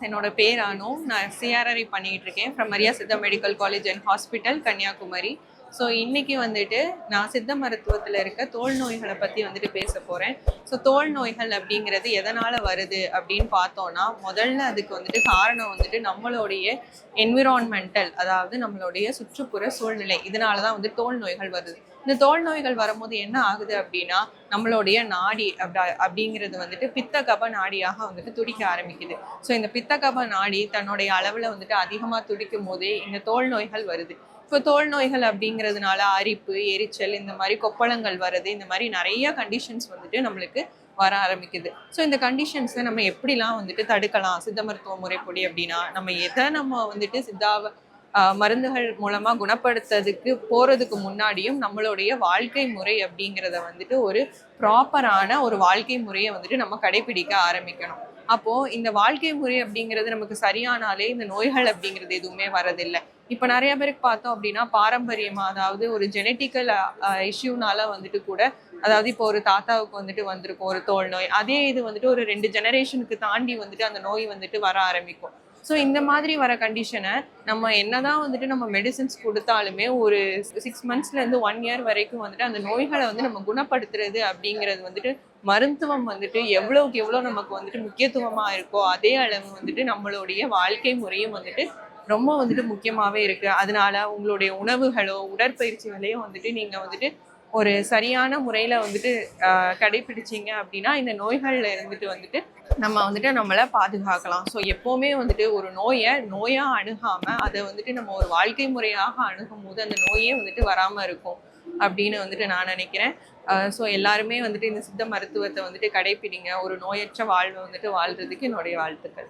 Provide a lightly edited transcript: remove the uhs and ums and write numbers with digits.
என்னோட பேர் அனு. நான் சிஆர்ஆர்ஐ பண்ணிட்டு இருக்கேன் from Maria Siddha medical college and hospital, Kanyakumari. So இன்னைக்கு வந்துட்டு நான் சித்த மருத்துவத்தில் இருக்க தோல் நோய்களை பற்றி வந்துட்டு பேச போகிறேன். ஸோ தோல் நோய்கள் அப்படிங்கிறது எதனால் வருது அப்படின்னு பார்த்தோன்னா, முதல்ல அதுக்கு வந்துட்டு காரணம் வந்துட்டு நம்மளுடைய என்விரான்மெண்டல், அதாவது நம்மளுடைய சுற்றுப்புற சூழ்நிலை. இதனால தான் வந்து தோல் நோய்கள் வருது. இந்த தோல் நோய்கள் வரும்போது என்ன ஆகுது அப்படின்னா, நம்மளுடைய நாடி அப்படிங்கிறது வந்துட்டு பித்த கப நாடியாக வந்துட்டு துடிக்க ஆரம்பிக்குது. ஸோ இந்த பித்த கப நாடி தன்னுடைய அளவில் வந்துட்டு அதிகமாக துடிக்கும் போதே இந்த தோல் நோய்கள் வருது. இப்போ தோல் நோய்கள் அப்படிங்கிறதுனால அரிப்பு, எரிச்சல், இந்த மாதிரி கொப்பளங்கள் வருது. இந்த மாதிரி நிறைய கண்டிஷன்ஸ் வந்துட்டு நம்மளுக்கு வர ஆரம்பிக்குது. ஸோ இந்த கண்டிஷன்ஸை நம்ம எப்படிலாம் வந்துட்டு தடுக்கலாம் சித்த மருத்துவ முறைப்படி அப்படின்னா, நம்ம வந்துட்டு சித்தாவை மருந்துகள் மூலமா குணப்படுத்துறதுக்கு போறதுக்கு முன்னாடியும் நம்மளுடைய வாழ்க்கை முறை அப்படிங்கிறத வந்துட்டு ஒரு ப்ராப்பரான ஒரு வாழ்க்கை முறையை வந்துட்டு நம்ம கடைபிடிக்க ஆரம்பிக்கணும். அப்போ இந்த வாழ்க்கை முறை அப்படிங்கிறது நமக்கு சரியானாலே இந்த நோய்கள் அப்படிங்கிறது எதுவுமே வரதில்லை. இப்போ நிறைய பேருக்கு பார்த்தோம் அப்படின்னா பாரம்பரியமா, அதாவது ஒரு ஜெனட்டிக்கல் இஷ்யூனால வந்துட்டு கூட, அதாவது இப்போ ஒரு தாத்தாவுக்கு வந்துட்டு வந்திருக்கும் ஒரு தோல் நோய், அதே இது வந்துட்டு ஒரு 2 ஜெனரேஷனுக்கு தாண்டி வந்துட்டு அந்த நோய் வந்துட்டு வர ஆரம்பிக்கும். ஸோ இந்த மாதிரி வர கண்டிஷனை நம்ம என்னதான் வந்துட்டு நம்ம மெடிசின்ஸ் கொடுத்தாலுமே ஒரு 6 monthsலேருந்து 1 year வரைக்கும் வந்துட்டு அந்த நோய்களை வந்து நம்ம குணப்படுத்துறது அப்படிங்கிறது வந்துட்டு மருத்துவம் வந்துட்டு எவ்வளோக்கு எவ்வளோ நமக்கு வந்துட்டு முக்கியத்துவமாக இருக்கோ அதே அளவு வந்துட்டு நம்மளுடைய வாழ்க்கை முறையும் வந்துட்டு ரொம்ப வந்துட்டு முக்கியமாகவே இருக்குது. அதனால உங்களுடைய உணவுகளோ உடற்பயிற்சிகளையோ வந்துட்டு நீங்கள் வந்துட்டு ஒரு சரியான முறையில் வந்துட்டு கடைபிடிச்சிங்க அப்படின்னா இந்த நோய்களில் இருந்துட்டு வந்துட்டு நம்ம வந்துட்டு நம்மளை பாதுகாக்கலாம். ஸோ எப்போவுமே வந்துட்டு ஒரு நோயாக அணுகாமல் அதை வந்துட்டு நம்ம ஒரு வாழ்க்கை முறையாக அணுகும் போது அந்த நோயே வந்துட்டு வராமல் இருக்கும் அப்படின்னு வந்துட்டு நான் நினைக்கிறேன். ஸோ எல்லாருமே வந்துட்டு இந்த சித்த மருத்துவத்தை வந்துட்டு கடைபிடிங்க. ஒரு நோயற்ற வாழ்வை வந்துட்டு வாழ்றதுக்கு என்னுடைய வாழ்த்துக்கள்.